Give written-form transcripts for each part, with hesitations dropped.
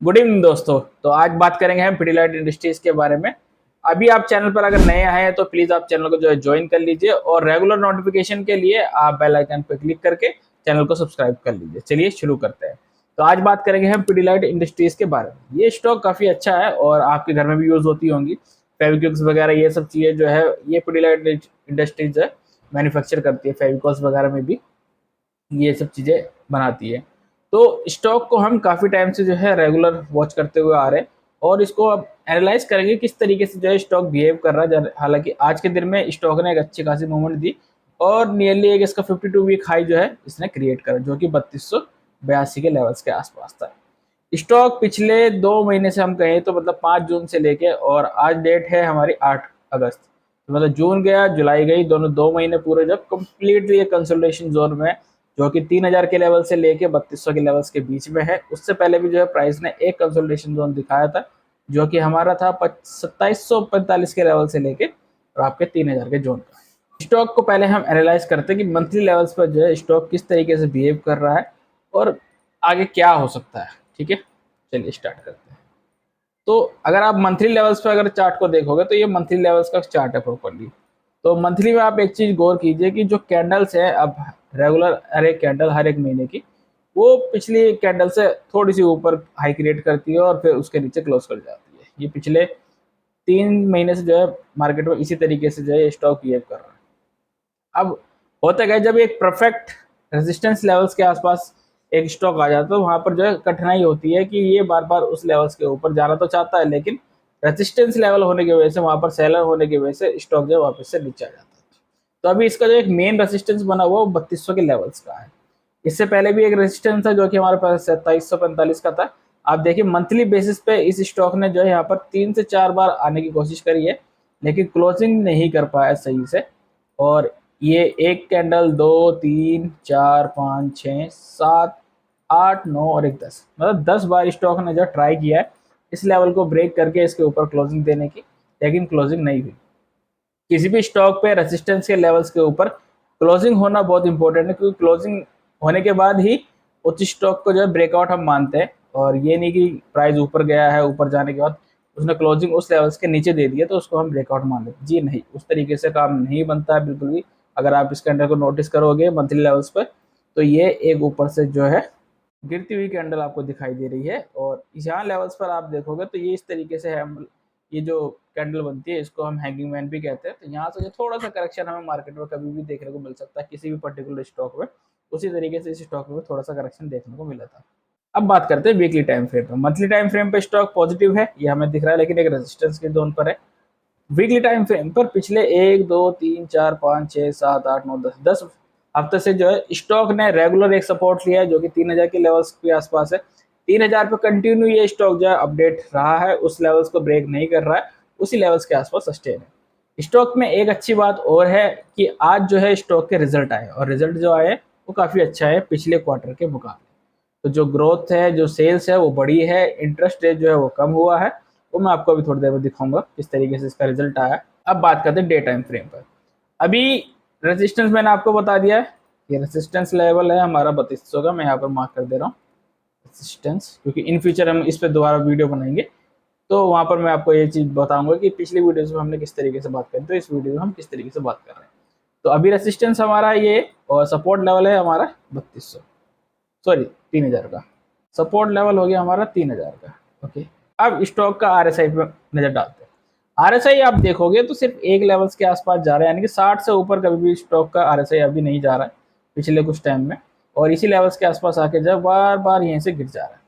Good evening दोस्तों। तो आज बात करेंगे हम पिडिलाइट इंडस्ट्रीज के बारे में। अभी आप चैनल पर अगर नए आए हैं तो प्लीज आप चैनल को जो है ज्वाइन कर लीजिए और रेगुलर नोटिफिकेशन के लिए आप बेल आइकन पर क्लिक करके चैनल को सब्सक्राइब कर लीजिए। चलिए शुरू करते हैं। तो आज बात करेंगे हम पिडिलाइट इंडस्ट्रीज के बारे में। ये स्टॉक काफी अच्छा है और आपके घर में भी यूज होती होंगी। फेविक्विक्स वगैरह ये सब चीजें जो है ये पिडिलाइट इंडस्ट्रीज है मैन्युफैक्चर करती है। फेविकॉल्स वगैरह में भी ये सब चीज़ें बनाती है। तो स्टॉक को हम काफ़ी टाइम से जो है रेगुलर वॉच करते हुए आ रहे हैं और इसको अब एनालाइज करेंगे किस तरीके से जो है स्टॉक बिहेव कर रहा है। हालांकि आज के दिन में स्टॉक ने एक अच्छी खासी मूवमेंट दी और नियरली एक इसका 52 वीक हाई जो है इसने क्रिएट करा, जो कि 3282 के लेवल्स के आसपास था। स्टॉक पिछले 2 महीने से हम कहें तो मतलब 5 जून से लेके और आज डेट है हमारी 8 अगस्त, तो मतलब जून गया जुलाई गई, दोनों 2 महीने पूरे जब कंप्लीटली ये कंसोलिडेशन जोन में, जो कि 3000 के लेवल से लेके 3200 के लेवल्स के बीच में है। उससे पहले भी जो है प्राइस ने एक कंसोलिडेशन जोन दिखाया था जो कि हमारा था 2745 के लेवल से लेके और आपके 3000 के जोन का। स्टॉक को पहले हम एनालाइज करते हैं कि मंथली लेवल्स पर जो है स्टॉक किस तरीके से बिहेव कर रहा है और आगे क्या हो सकता है। ठीक है, चलिए स्टार्ट करते हैं। तो अगर आप मंथली लेवल्स पे अगर चार्ट को देखोगे तो ये मंथली लेवल्स का चार्ट है प्रॉपरली। तो मंथली में आप एक चीज गौर कीजिए कि जो कैंडल्स है अब रेगुलर हर एक कैंडल हर एक महीने की वो पिछली कैंडल से थोड़ी सी ऊपर हाई क्रिएट करती है और फिर उसके नीचे क्लोज कर जाती है। ये पिछले 3 महीने से जो है मार्केट में इसी तरीके से जो है स्टॉक बिहेव कर रहा है। अब होता क्या है, जब एक परफेक्ट रेजिस्टेंस लेवल्स के आसपास एक स्टॉक आ जाता है तो वहां पर जो है कठिनाई होती है कि ये बार बार उस लेवल्स के ऊपर जाना तो चाहता है, लेकिन रेजिस्टेंस लेवल होने की वजह से वहां पर सेलर होने की वजह से स्टॉक जो है वापस से नीचे आ जाता है। तो अभी इसका जो एक मेन रेजिस्टेंस बना हुआ वो 3200 के लेवल्स का है। इससे पहले भी एक रेजिस्टेंस था जो कि हमारे पास 2745 का था। आप देखिए मंथली बेसिस पे इस स्टॉक ने जो है यहाँ पर 3 से 4 बार आने की कोशिश करी है, लेकिन क्लोजिंग नहीं कर पाया सही से। और ये एक कैंडल, दो, तीन, चार, पाँच, छः, सात, आठ, नौ और एक 10, मतलब 10 बार स्टॉक ने जो ट्राई किया है इस लेवल को ब्रेक करके इसके ऊपर क्लोजिंग देने की, लेकिन क्लोजिंग नहीं हुई। किसी भी स्टॉक पे रेजिस्टेंस के लेवल्स के ऊपर क्लोजिंग होना बहुत इंपॉर्टेंट है, क्योंकि क्लोजिंग होने के बाद ही उस स्टॉक को जो है ब्रेकआउट हम मानते हैं। और ये नहीं कि प्राइस ऊपर गया है, ऊपर जाने के बाद उसने क्लोजिंग उस लेवल्स के नीचे दे दिया तो उसको हम ब्रेकआउट मान लेते। जी नहीं, उस तरीके से काम नहीं बनता है बिल्कुल भी। अगर आप इस कैंडल को नोटिस करोगे मंथली लेवल्स पर तो ये एक ऊपर से जो है गिरती हुई कैंडल आपको दिखाई दे रही है। और यहाँ लेवल्स पर आप देखोगे तो ये इस तरीके से है। ये जो कैंडल बनती है इसको हम हैंगिंग मैन भी कहते हैं। तो यहाँ से जो थोड़ा सा करेक्शन हमें मार्केट में कभी भी देखने को मिल सकता है किसी भी पर्टिकुलर स्टॉक में, उसी तरीके से इस स्टॉक में थोड़ा सा करेक्शन देखने को मिला था। अब बात करते हैं वीकली टाइम फ्रेम पर। मंथली टाइम फ्रेम पे स्टॉक पॉजिटिव है, ये हमें दिख रहा है, लेकिन एक रेजिस्टेंस के जोन पर है। वीकली टाइम फ्रेम पर पिछले 1, 2, 3, 4, 5, 6, 7, 8, 9, 10 हफ्ते से जो है स्टॉक ने रेगुलर एक सपोर्ट लिया है जो कि 3000 के लेवल्स के आसपास है। 3000 पे कंटिन्यू ये स्टॉक जो है अपडेट रहा है, उस लेवल्स को ब्रेक नहीं कर रहा है, उसी लेवल्स के आसपास सस्टेन है। स्टॉक में एक अच्छी बात और है कि आज जो है स्टॉक के रिजल्ट आए और रिजल्ट जो आए वो काफी अच्छा है पिछले क्वार्टर के मुकाबले। तो जो ग्रोथ है, जो सेल्स है वो बढ़ी है, इंटरेस्ट रेट जो है वो कम हुआ है। वो मैं आपको अभी थोड़ी देर में दिखाऊंगा किस तरीके से इसका रिजल्ट आया। अब बात करते हैं डे टाइम फ्रेम पर। अभी रेजिस्टेंस मैंने आपको बता दिया है, ये रेजिस्टेंस लेवल है हमारा 3200 का, मैं यहाँ पर मार्क कर दे रहा हूँ रेजिस्टेंस, क्योंकि इन फ्यूचर हम इस पर दोबारा वीडियो बनाएंगे तो वहां पर मैं आपको ये चीज बताऊंगा कि पिछली वीडियोस में हमने किस तरीके से बात करी, तो इस वीडियो में हम किस तरीके से बात कर रहे हैं। तो अभी रेजिस्टेंस हमारा ये और सपोर्ट लेवल है हमारा 3200, सॉरी 3000 का। सपोर्ट लेवल हो गया हमारा 3000 का। ओके, अब स्टॉक का आरएसआई पे नजर डालते हैं। आरएसआई आप देखोगे तो सिर्फ एक लेवल्स के आसपास जा रहा है, यानी कि 60 से ऊपर कभी भी स्टॉक का आरएसआई अभी नहीं जा रहा है पिछले कुछ टाइम में। और इसी लेवल्स के आसपास आके जब बार बार यहीं से गिर जा रहा है।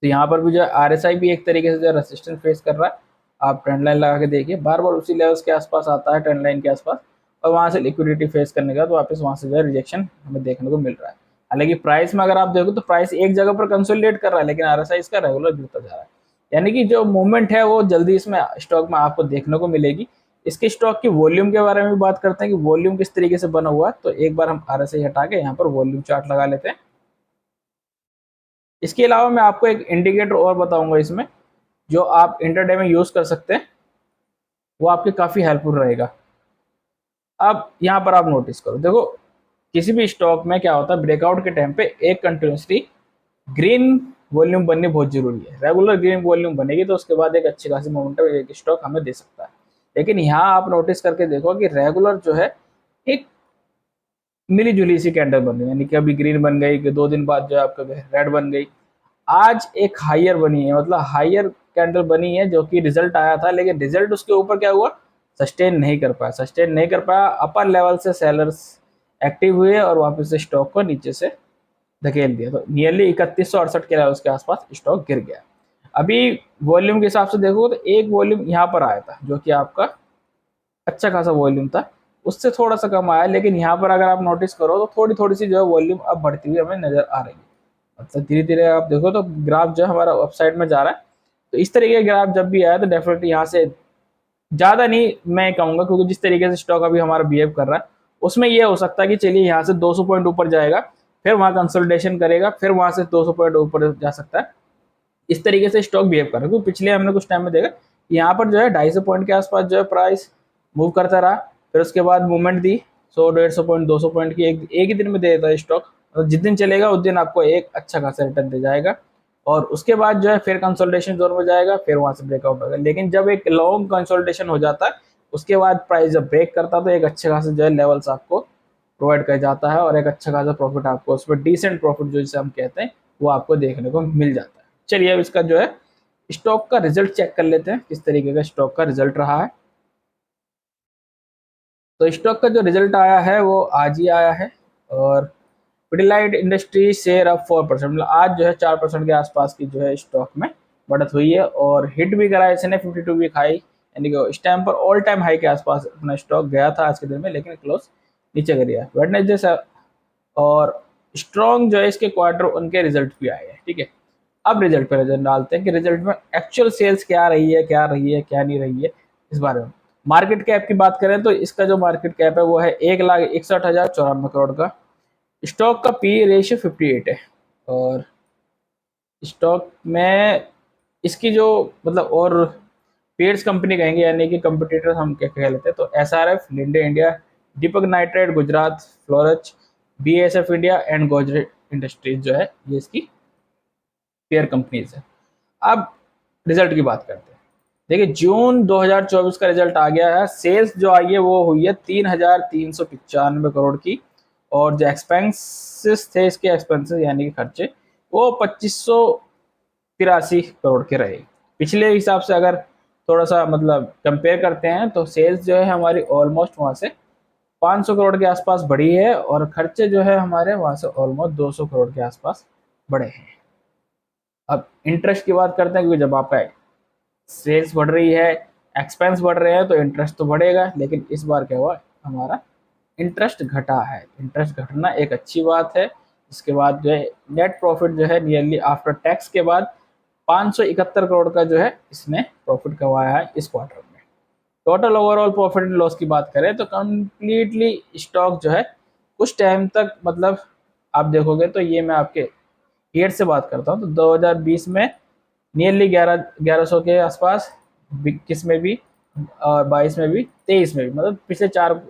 तो यहाँ पर भी जो आरएसआई भी एक तरीके से जो रेसिस्टेंस फेस कर रहा है। आप ट्रेंड लाइन लगा के देखिए, बार बार उसी लेवल्स के आसपास आता है, ट्रेंड लाइन के आसपास, और वहां से लिक्विडिटी फेस करने के बाद वापस वहां से जो है रिजेक्शन हमें देखने को मिल रहा है। हालांकि प्राइस में अगर आप देखो तो प्राइस एक जगह पर कंसोलिडेट कर रहा है, लेकिन आरएसआई इसका रेगुलर गिरता जा रहा है। यानी कि जो मूवमेंट है वो जल्दी इसमें स्टॉक में आपको देखने को मिलेगी। इसके स्टॉक की वॉल्यूम के बारे में भी बात करते हैं कि वॉल्यूम किस तरीके से बना हुआ है। तो एक बार हम आरएसआई हटा के यहाँ पर वॉल्यूम चार्ट लगा लेते हैं। इसके अलावा मैं आपको एक इंडिकेटर और बताऊंगा इसमें, जो आप इंटरडे में यूज कर सकते हैं, वो आपके काफी हेल्पफुल रहेगा। अब यहाँ पर आप नोटिस करो, देखो किसी भी स्टॉक में क्या होता है, ब्रेकआउट के टाइम पे एक कंटिन्यूसली ग्रीन वॉल्यूम बननी बहुत जरूरी है। रेगुलर ग्रीन वॉल्यूम बनेगी तो उसके बाद एक अच्छी खासी मोमेंटम एक स्टॉक हमें दे सकता है। लेकिन यहाँ आप नोटिस करके देखो कि रेगुलर जो है एक मिली जुली सी कैंडल बन गई, यानी कि अभी ग्रीन बन गई कि 2 दिन बाद जो है आपका रेड बन गई। आज एक हायर बनी है, मतलब हायर कैंडल बनी है जो कि रिजल्ट आया था, लेकिन रिजल्ट उसके ऊपर क्या हुआ, सस्टेन नहीं कर पाया। अपर लेवल से सेलर्स एक्टिव हुए और वापस से स्टॉक को नीचे से धकेल दिया, तो नियरली 3168 के लेवल के आसपास स्टॉक गिर गया। अभी वॉल्यूम के हिसाब से देखो तो एक वॉल्यूम यहाँ पर आया था जो कि आपका अच्छा खासा वॉल्यूम था, उससे थोड़ा सा कम आया। लेकिन यहाँ पर अगर आप नोटिस करो तो थोड़ी थोड़ी सी जो है वॉल्यूम अब बढ़ती हुई हमें नजर आ रही है। मतलब धीरे धीरे आप देखो तो ग्राफ जो है हमारा अपसाइड में जा रहा है। तो इस तरीके का ग्राफ जब भी आया तो डेफिनेटली यहाँ से ज्यादा नहीं मैं कहूंगा, क्योंकि जिस तरीके से स्टॉक अभी हमारा बिहेव कर रहा है उसमें यह हो सकता है कि चलिए यहाँ से 200 पॉइंट ऊपर जाएगा, फिर वहां कंसोलिडेशन करेगा, फिर वहां से 200 पॉइंट ऊपर जा सकता है। इस तरीके से स्टॉक बिहेव कर रहा है, क्योंकि पिछले हमने कुछ टाइम में देखा यहाँ पर जो है 250 पॉइंट के आसपास जो है प्राइस मूव करता रहा, फिर उसके बाद मूवमेंट दी 100 150 पॉइंट 200 पॉइंट की एक ही दिन में दे देता है स्टॉक। और जिस दिन चलेगा उस दिन आपको एक अच्छा खासा रिटर्न दे जाएगा, और उसके बाद जो है फिर कंसोलिडेशन जोन में जाएगा, फिर वहां से ब्रेकआउट होगा। लेकिन जब एक लॉन्ग कंसोलिडेशन हो जाता है उसके बाद प्राइस जब ब्रेक करता है तो एक अच्छे खासे जो है लेवल्स आपको प्रोवाइड कर जाता है, और एक अच्छा खासा प्रॉफिट आपको उसमें डिसेंट प्रॉफिट जो जिसे हम कहते हैं वो आपको देखने को मिल जाता है। चलिए अब इसका जो है स्टॉक का रिजल्ट चेक कर लेते हैं, किस तरीके का स्टॉक का रिजल्ट रहा है। तो स्टॉक का जो रिजल्ट आया है वो आज ही आया है, और पिडिलाइट इंडस्ट्री शेयर अप 4%, मतलब आज जो है 4% के आसपास की जो है स्टॉक में बढ़त हुई है, और हिट भी करा इसने 52 वीक हाई, यानी कि इस टाइम पर ऑल टाइम हाई के आसपास अपना स्टॉक गया था आज के दिन में, लेकिन क्लोज नीचे कर गया वेडनेसडे से। और स्ट्रॉन्ग जो है इसके क्वार्टर उनके रिजल्ट भी आए हैं, ठीक है। अब रिजल्ट पर नजर डालते हैं कि रिजल्ट में एक्चुअल सेल्स क्या रही है, क्या नहीं रही है, इस बारे में। मार्केट कैप की बात करें तो इसका जो मार्केट कैप है वो है 1,61,094 का। स्टॉक का पी रेशियो 58 है, और स्टॉक में इसकी जो मतलब और पेयर्स कंपनी कहेंगे, यानी कि कंपटीटर हम क्या कह लेते हैं, तो SRF, Linde India, Deepak nitrite Gujarat fluorochem, BASF India and Godrej industries जो है ये इसकी पेयर कंपनीज है। अब रिजल्ट की बात करते हैं। देखिए जून 2024 का रिजल्ट आ गया है। सेल्स जो आई है वो हुई है 3,395 करोड़ की, और जो एक्सपेंसेस थे इसके एक्सपेंसेस यानी कि खर्चे वो 2,583 करोड़ के रहे। पिछले हिसाब से अगर थोड़ा सा मतलब कंपेयर करते हैं तो सेल्स जो है हमारी ऑलमोस्ट वहाँ से 500 करोड़ के आसपास बढ़ी है, और खर्चे जो है हमारे वहाँ से ऑलमोस्ट 200 करोड़ के आसपास बढ़े हैं। अब इंटरेस्ट की बात करते हैं, क्योंकि जब आपका सेल्स बढ़ रही है, एक्सपेंस बढ़ रहे हैं, तो इंटरेस्ट तो बढ़ेगा। लेकिन इस बार क्या हुआ, हमारा इंटरेस्ट घटा है। इंटरेस्ट घटना एक अच्छी बात है। इसके बाद जो है नेट प्रॉफिट जो है नियरली आफ्टर टैक्स के बाद 571 करोड़ का जो है इसने प्रॉफिट कमाया है इस क्वार्टर में। Total overall profit and loss की बात करें तो कम्प्लीटली स्टॉक जो है कुछ टाइम तक मतलब आप देखोगे तो ये मैं आपके ईयर से बात करता हूँ तो 2020 में नियरली 1100 के आसपास, 21 में भी और 22 में भी, 23 में भी, मतलब पिछले 4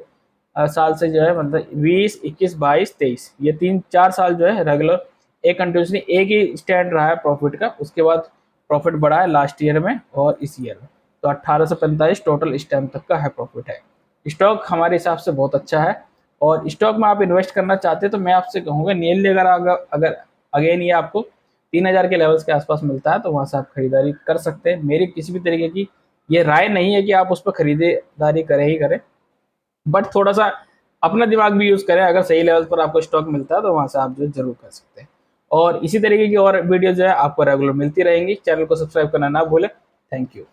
साल से जो है मतलब 20 21 22 23 ये 3 4 साल जो है रेगुलर एक कंटिन्यूसली एक ही स्टैंड रहा है प्रॉफिट का। उसके बाद प्रॉफिट बढ़ा है लास्ट ईयर में और इस ईयर में, तो 1845 टोटल इस टाइम तक का है प्रॉफिट है। स्टॉक हमारे हिसाब से बहुत अच्छा है, और स्टॉक में आप इन्वेस्ट करना चाहते हैं तो मैं आपसे कहूँगा नियरली अगर अगेन ये आपको 3,000 के लेवल्स के आसपास मिलता है तो वहाँ से आप खरीदारी कर सकते हैं। मेरी किसी भी तरीके की ये राय नहीं है कि आप उस पर खरीदारी करें ही करें, बट थोड़ा सा अपना दिमाग भी यूज़ करें। अगर सही लेवल पर आपको स्टॉक मिलता है तो वहाँ से आप जो जरूर कर सकते हैं। और इसी तरीके की और वीडियो जो है आपको रेगुलर मिलती रहेंगी। चैनल को सब्सक्राइब करना ना भूलें। Thank you.